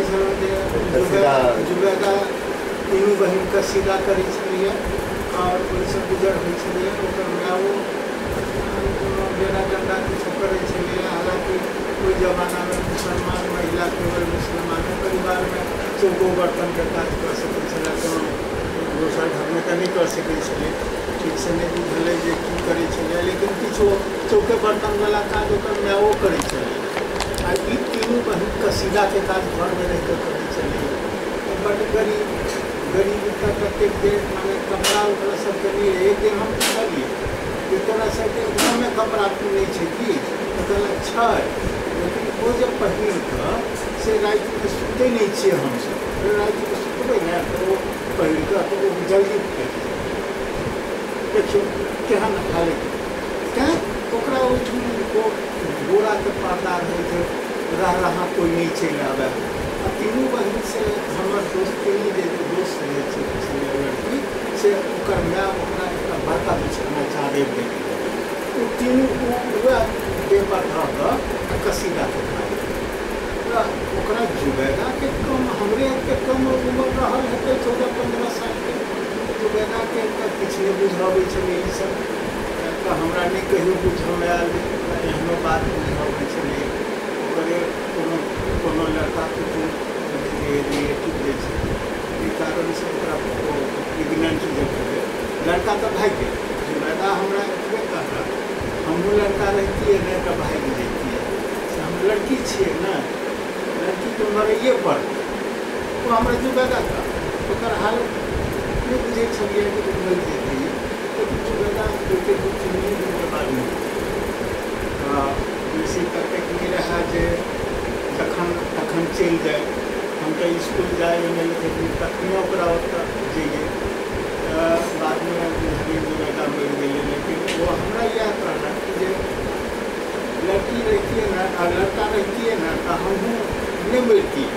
कहै छलहुँ जे जुबैदा तीनू बहिनके सीधा करै छलियै और ओहिसँ गुजर होइ छलियै। ओकर मायो डेरा डंडा किछो करै छलियै। हालांकि ओहि जमानामे मुसलमान महिला केवल मुसलमाने परिवारमे चौको बर्तनके काज कऽ सकै छलै, कोनो दोसर घरमे तऽ नहि कऽ सकै छलै। ठीकसँ नहि बुझलै जे की करै छलै, लेकिन किछु चौके बर्तनवला काज ओकर मायो करै छलै। आ ई तीनू बहिन कसीदाके काज घरमे रहि कऽ करै छलियै। बड्ड गरीबी का कतेक देर माने कपड़ा उपड़ा सबके नहीं रहे। एक दिन हम पूछलियै कि तोरा सबके घरमे कपड़ा नहीं छै कि, तो कहलक छै, लेकिन वो जब पहिर कऽ से रातिमे सुतै नहीं छियै हमसब। रातिमे सुतबै ने तऽ ओ पहिर कऽ तऽ ओ जल्दी फेंक देखियौ केहन हालत। तैँ ओकरा ओहिठुन बोराके पर्दा रहै जे रहा कोई नहीं चलि आबे। आ तीनू बहिन से हमर दोस्तके जे दोस्त रहै छलै लड़की से ओकर माय ओकरा एकटा बड़का बिछौना चादर दै ओ तीनू वएह देह पर धऽ कऽ कसीदाके काज। तऽ ओकरा जुबैदाके कम हमरे के कम उम्र रहल हेतै 14-15 सालके। जुबैदाके तऽ किछु नहि बुझऽ अबै छलै ई सब। तऽ हमरा नहि कहियो बुझऽमे आयल जे एहनो बात बुझऽ अबै छलै। ओकरे कोनो लड़का कुटुम्ब रिलेटिव जे छै एहि कारणसँ ओकरा प्रेगनेंट जब भेलै लड़का तऽ भागि गेल। जुबैदा हमरा एतबे कहलक हमहूँ लड़का रहितियै ने तऽ भागि जैतियै, से हम लड़की छियै ने, लड़कीके मरैए पड़तै। ओ हमरा जुबैदा कहलक ओकर हालत नहि बुझै छलियै कि ओ मरि जेतै। लेकिन जुबैदा ओहिके 2-3 दिनके बाद तऽ बेसी तक नहीं रहा जे जखन तखन चलि जाए। हम तऽ इसकुल जाए ओहिमे लेकिन तखने ओकरा ओतऽ जइए। बादमे बुझलियै जुबैदा मरि गेलै। लेकिन वो हमरा इएह कहलक कि जे लड़की रहितियै ने आ लड़का रहितियै ने तऽ हमहूँ नहि मरितियै।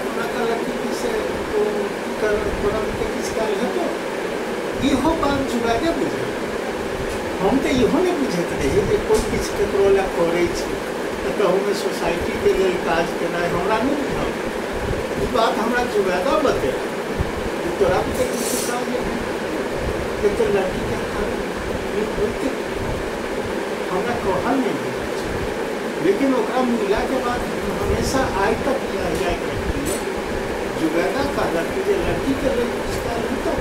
हमरा कहलक कि से ओ तुरंत किछु कयल हेतौ। इहो बात जुबैदे बुझल। हम तऽ इहो नहि बुझैत रही जे कोइ किछु ककरो लए करै छै तऽ कहूँमे सोसाइटीके लेल काज केनाइ हमरा नहि बुझल। ई बात हमरा जुबैदा बतेलक तोरा तऽ किछु काज तऽ लड़कीके होइते हमरा कहल नहीं भेल छै। लेकिन ओकरा मिललाके बाद हमेशा आइ तक याद रखलियै जुबैदा कहलक जे लड़कीके लेल किछु काज हेतौ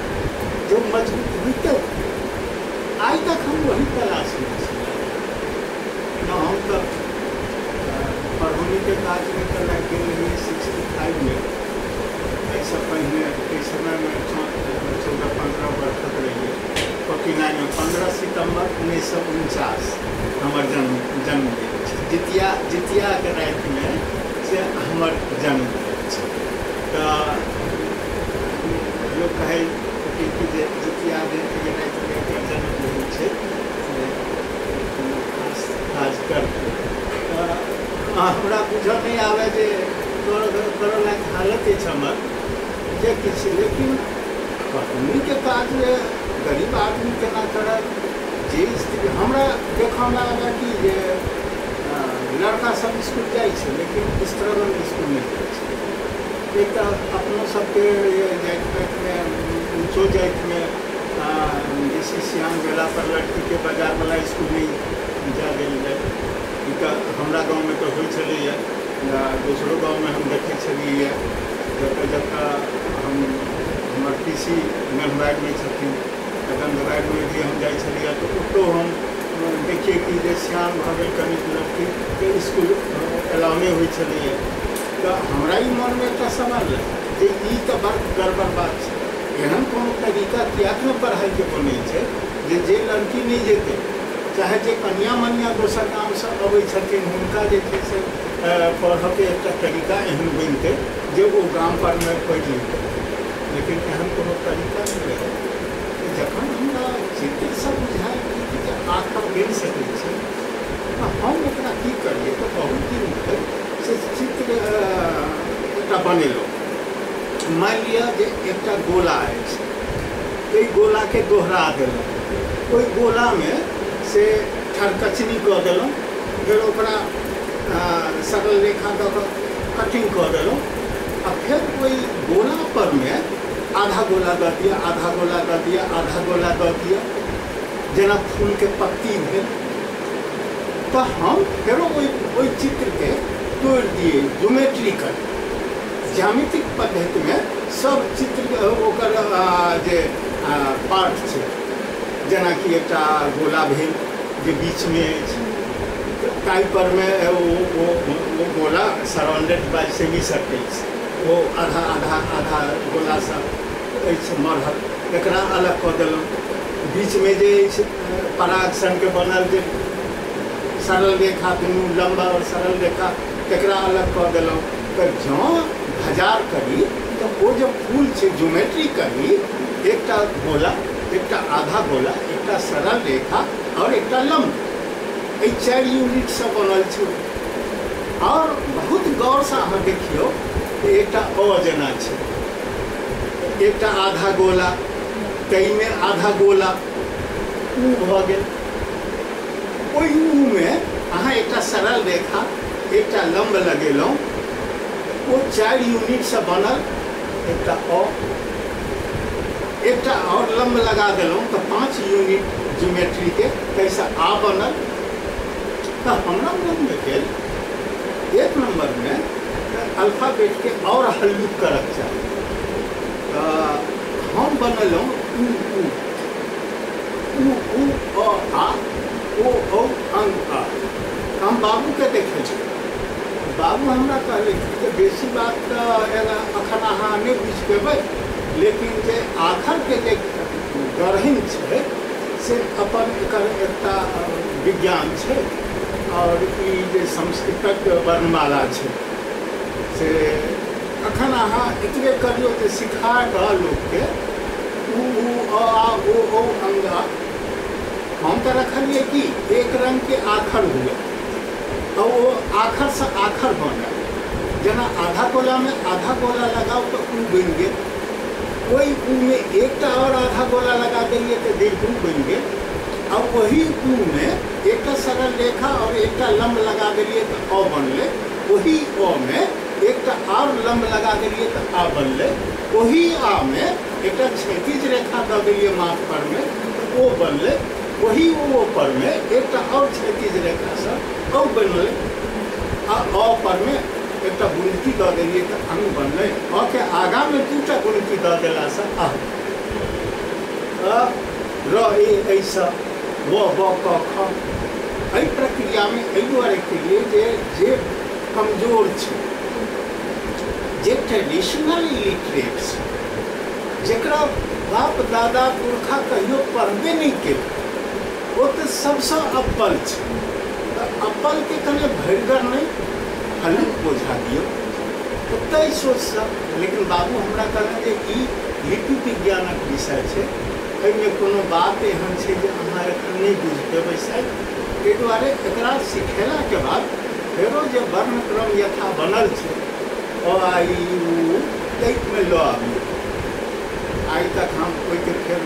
जो मजबूत होइतौ। आज तक हम वही तलाश में न हम तक पढ़ौनी के काज में तो लग गए 65 में। ऐसा पहले इस समय में 14-15 वर्ष तक रहिए। 49 में 15 सितंबर 1949 हमार जन्म दिन जितिया के रात में से हमार जन्म तो लोग कहे कि जितिया जन्म दिन छै खास कर हमरा बुझऽ नहीं आवे जे करऽ लायक हालत अछि हमर जे किछु। लेकिन पत्नीके काज गरीब आदमी केना करत जे स्थिति हमरा देखऽमे आवे कि जे लड़का सब स्कूल जाइ छै लेकिन स्ट्रगल स्कूल नहीं जाइ छै। एक तऽ अपनो सबके जाति पातिमे ऊँचो जातिमे बेसी सियान भेला पर लड़कीके बाजारवला स्कूल नहीं जा देल जाए। ई तऽ हमरा गाँवमे तऽ होइ छलैए, दोसरो गाँवमे हम देखै छलियै। जतऽ हमर पीसी गंधवारिमे छथिन तऽ गंधवारिमे भी हम जाइ छलियै तऽ ओतौ हम देखिए कि जे सियान भऽ गेल कनि लड़कीके स्कूल एलाउ नहीं होइ छलैए। तऽ हमरा ई मनमे एकटा सवाल रहै जे ई तऽ बड़ गड़बड़ बात छै। एहन कोनो तरीका किएक नहि पढ़ाइके बनै छै जे लड़की नहीं जेतै, चाहे जे कनिया मनिया दोसर गामसँ अबै छथिन हुनका जे छै से पढ़ऽके एकटा तरीका एहन बनतै जे ओ गाम परमे पढ़ि लेतै। लेकिन एहन कोनो तरीका नहीं रहै। जखन हमरा चित्रसँ बुझायल कि आँख बनि सकै छै तऽ हम एकरा की करियै तऽ बहुत दिन तक से चित्र एकटा बनेलहुँ। मान लिअ जे एकटा गोला अछि, ओहि गोलाके दोहरा देलहुँ, ओहि गोलामे से ठरकचनी कऽ देलहुँ, फेर ओकरा सरल रेखा दऽ कऽ कटिंग कऽ देलहुँ, अब फिर कोई गोला पर में आधा गोला दऽ दिया, आधा गोला दऽ दिया, आधा गोला दऽ दिया, जेना फूल के पत्ती भेल। तो हम फेरो ओइ चित्र के तोड़ दिए ज्योमेट्रिकल ज्यामितिक पद्धति में सब चित्र ओकर जे पार्ट छै, जेना कि एकटा गोला भेल जे बीच में काई पर में वो गोला सराउंडेड बाय सेमी सर्कल्स, वो आधा आधा आधा गोला सब मरहल एकरा अलग कऽ देलहुँ। बीच में जे पराग सन के बनल जे सरल रेखा दुनू लंबा और सरल रेखा तकरा अलग कऽ देलहुँ। तो जँ हजार करी तो वो जो फूल छै ज्योमेट्रिकली एकटा गोला, एकटा आधा गोला, एकटा सरल रेखा और एकटा लंब, 4 यूनिट से बनल छै। और बहुत गौर से अहाँ देखियो एकटा अ जेना छै, एकटा आधा गोला, कई में आधा गोला उ भऽ गेल। ओहि उ में अहाँ एकटा सरल रेखा, एकटा लंब लगेलहुँ, वो 4 यूनिट से बनल एकटा अ, एकटा और लंब लगा देलहुँ तो 5 यूनिट ज्योमेट्री के कैसा आ बनल। तो हमरा मन में गेल 1 नंबर में अल्फाबेट के और हल्लुक करक चाहिए। हम बनलहुँ उ अ आ ओ अंग आ। हम बाबू के देखे, बाबू हमरा कहले कि बेसी बात तो अखन अहाँ नहीं बुझ पेबै, लेकिन जे आखर के जे गढ़नि छै से अपन एकर एकटा विज्ञान छै। और ई जे संस्कृतक वर्णमाला छै से अखन अहाँ एतबे करियो जे सिखा रहल लोकके उ आ ओ अंग आ। हम तो रखलिए कि एक रंग के आखर हुए और वो आखर से आखर बने, जना आधा गोला में आधा गोला लगाओ तो उ बन गए, कोई उ में एकटा और आधा गोला लगा देंगे तो दीर्घ बन गए। और वही उ में एकटा सरल रेखा और एकटा लंब लगा देलिए तो अ बनले, वही अ में एकटा और लंब लगा देलिए तो आ बनले, वही आ में एकटा क्षैतिज रेखा दऽ देलिए माथ पर में तो ओ बनले, वही ओ पर में एकटा और क्षैतिज रेखा से औ बनले, आ अ पर में एकटा गुणती दऽ देलिए तो अंग बनले। अ के आगा में 2टा गुणती दऽ देला से आ र ए ऐसा व ब क ख। एहि प्रक्रिया में एहि दुआरे केलिए जे कमजोर छै, जे ट्रेडिशनल इलिटरेट छै, जकरा बाप दादा पुरखा कहियो पढ़बे नहीं केल, वो तो सबसे अव्वल छै। तो अव्वल के कने भरिगर नहीं हल्लुक बोझा दियो ओतै सोच सब। लेकिन बाबू हमरा कहलनि जे ई लिपि विज्ञानक विषय छै, एहिमे कोनो बात एहन छै जे अहाँ एखन नहीं बुझ पेबै शायद, ताहि दुआरे एकरा सिखेला के बाद फेरो जे वर्णक्रम यथा बनल छै अ आ इ उ ताहि में लऽ आबियौ। आइ तक हम ओहिके फेर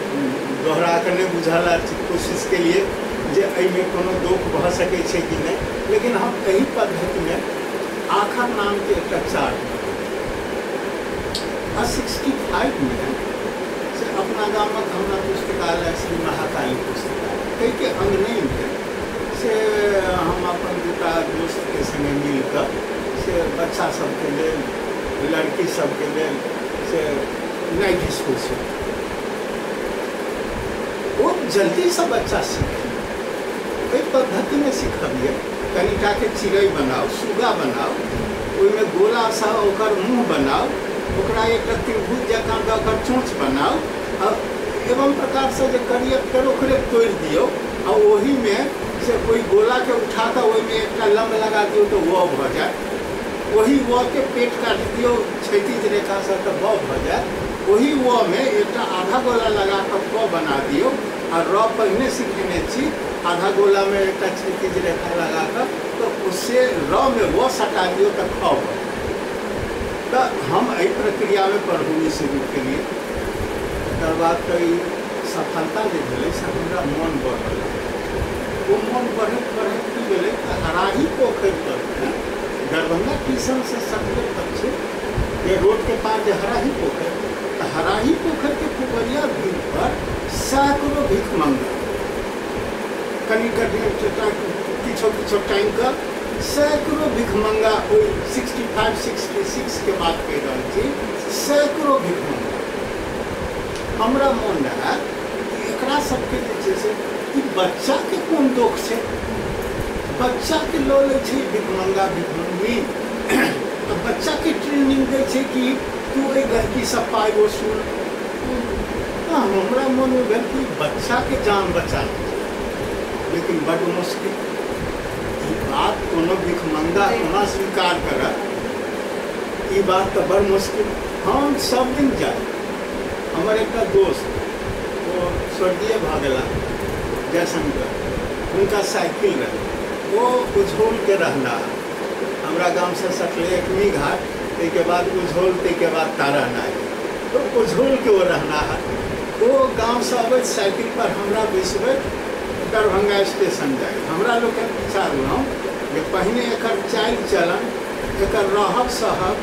दोहरा के नहीं बुझला कोशिश के लिए जे एहिमे कोनो दोष भऽ सकै छै कि नहीं, लेकिन हम एही पद्धति में आखर नाम के एकटा चार्ट 65 में से अपना गामक हमरा पुस्तकालय श्री महाकाली पुस्तकालय कई के अंग नहीं है से हम अपन 2टा दोस्त के संगे मिलकर से बच्चा सबके लेल, लड़की सबके लेल से नाइट स्कूल से वो जल्दी से बच्चा सीखे। कई पद्धति में सिखबिए, कनिटा के चिड़ै बनाओ, सुगा बनाओ, ओहिमे गोला सा ओकर मुँह बनाओ, ओकरा एक त्रिभुज जकाँ दऽ कऽ चोंच बनाओ, और एवं प्रकार से जे करिए फेर ओकरे तोड़ दियो, और वही में से कोई गोला के उठा कर वही में एक लंब लगा दियो तो वो भ जाए, वही वो के पेट काट दियो क्षैतिज रेखा से तो वो भ जाए, वही वो में एक आधा गोला लगा कर क बना दियो, और र पहले सीखने छी आधा गोला में एक क्षैतिज रेखा लगा कर, तो उससे र में वो सटा दियो तो ख बन। तो हम एहि प्रक्रिया में पढ़ौनी शुरू केलिए, तकर बाद कई सफलता जे भेलै से हमरा मन बढ़ल। वो मन बढ़ैत बढ़ैत की भेलै तऽ हराही पोखरि पर दरभंगा ट्यूशन से सटले तक छै ये रोड के पास जो हराही पोखर, तो हराही पोखर के पुबरिया भीड़ पर सैकड़ों भिख मंगा कनी किछो टाइम का सैकड़ों भिख मंगा 65-66 के बाद कह रहा थी, सैकड़ों भिख मंगा। हमरा मन है एकरा सबके जे छै से बच्चा के कोन दोष छै, बच्चा के लो ले छै भिखमंगा भिखमंगी, तो बच्चा के ट्रेनिंग दे छै कि तू ए गलती सब पाई वसूल। हमरा मन में भेल कि बच्चा के जान बचा, लेकिन बड़ मुश्किल ई बात कोनो भिखमंगा कोना स्वीकार करत, ई बात तो बड़ मुश्किल। हम सब दिन जाए, हमारे एक दोस्त वो स्वर्गीय भ गेला जयशंकर, उनका साइकिल रहे, वो उझोल के रहना हमारा गांव से सटले एकमी घाट, के बाद उझोल, के बाद तारानाई, तो उझोल के वो रहना है। वो गांव से अब साइकिल पर हमरा बैसबे दरभंगा स्टेशन जाए, हमरा लोग के विचारलहुँ जे पहिने एकर चाल चलन, एकर रहब सहब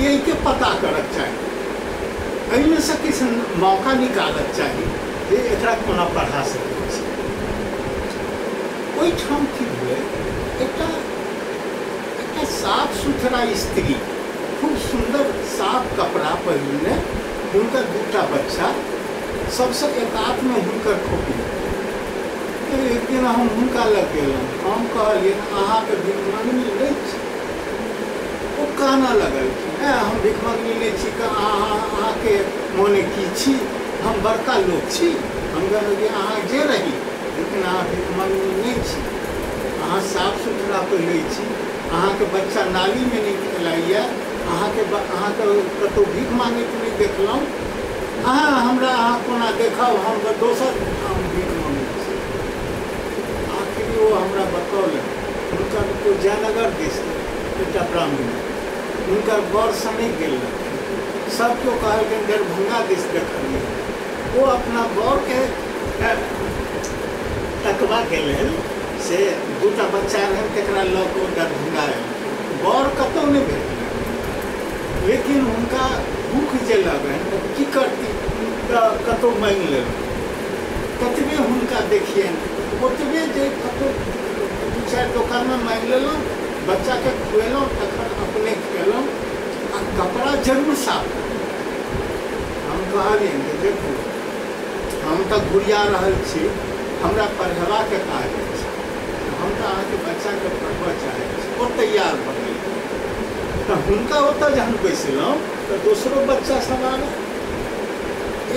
ये के पता करक चाहिए, एहिमे से किछु मौका निकालक चाहिए जे एकरा कोना पढ़ा सकै छी। ओहिठाम की हुए एकटा साफ सुथरा स्त्री, खूब सुंदर साफ कपड़ा पहिरने, हुनकर दूटा बच्चा, सबसे एकात में हुनकर खोपी। एक दिन हम हुनका लग गेलहुँ, हम कहलिए अहाँके भिखमंगनी नहीं छी। वो कहना लगल हम भिखमंगनी नहीं छी, अहाँके मोने की छी, हम बड़का लोग छी। हम कहलिए अहाँ जे रही, लेकिन अहाँ भिखमंगनी नहीं छी, अहाँ साफ सुथरा पहले छी, अहाँके बच्चा नाली में नहीं खेलाइए, अहाँके कतौ भीख मांगे के नहीं देखलहुँ, हमरा अहाँ कोना देखब, हम दोसर हम भीख मांगे छी। आखिर वो हमरा बतौल, हुनकर तो जयनगर दिस एकटा ब्राह्मण, हुनकर बड़ सनक गेल, सब केओ कहलखिन दरभंगा दिस देखलिए। वो अपना बड़ के तकबा के लेल से दूटा बच्चा रहन, तकरा लऽ कऽ दरभंगा आयल, बड़ कतौ नहीं भेटल, लेकिन हुनका भूख जे लगन की करती, कतौ मांगि लेलहुँ, कतबे हुनका देखियनि ओतबे जे कतौ 2-4 दुकान में मांगि लेलहुँ, बच्चा के खुएलहुँ, तखन अपने खेलहुँ, आ कपड़ा जरूर साफ। हम कहलियनि जे देखू हम तो घुरिया रहल छी, हमरा पढ़ेबा के काज अछि, हम तो अहाँके बच्चा के पढ़बऽ चाहै छी। वो तैयार भऽ गेल, तो हुनका ओतऽ जहन बैसलहुँ तो दोसरो बच्चा सब आयल।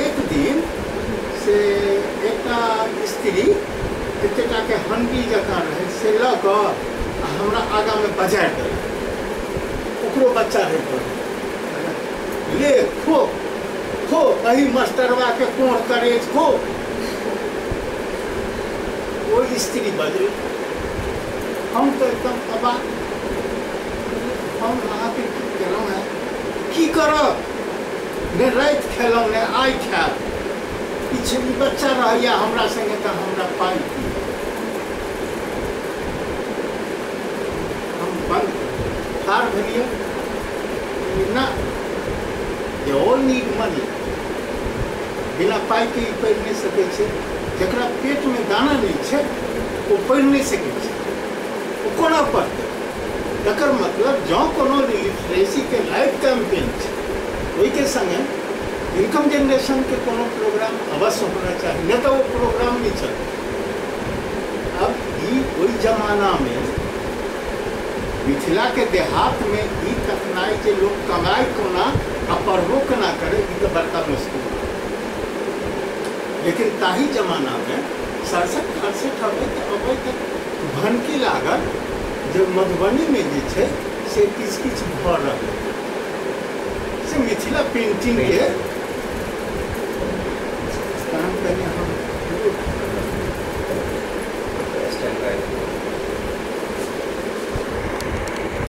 एक दिन से एकटा स्त्री एतेटा के हंडी जकाँ रहे से लऽ कऽ हमरा आगा में बजाय देलक, ओकरो बच्चा रहे पर ले खो खो, अही मास्टरवा के कोढ़ करे खो। वो स्त्री बजल, हम तो एकदम अबाक, हम अहाँके की केलहुँ है, की करब, ने राति खेलहुँ ने आइ खायब, किछु बच्चा रहैया हमरा संगे तऽ हमरा पाइ दिअ। हम बंद ठाढ़ भेलियै, ना ऑल नीड मनी, बिना पाइ के पढ़ि नहीं सकै छै, जकरा पेट में दाना नहीं छै वो पढ़ि नहीं सकै छै, वो कोना पढ़तै। तकर मतलब जँ कोनो लिटरेसी के लाइफ कैंपेन छै, ओहि के संगे इनकम जनरेशन के कोनो प्रोग्राम अवश्य होना चाहिए, नहीं तो वो प्रोग्राम नहीं चलता। अब ई ओहि जमाना में मिथिला के देहात में ई तकनाई जे लोग कमाई कोना आ पढ़बो केना करे, ई तो बड़का मुश्किल। लेकिन ताही जमाना में 67-68 अबै तक भनकी लागल जे मधुबनी में जे छै से किछु भऽ रहल से मिथिला पेंटिंग के हम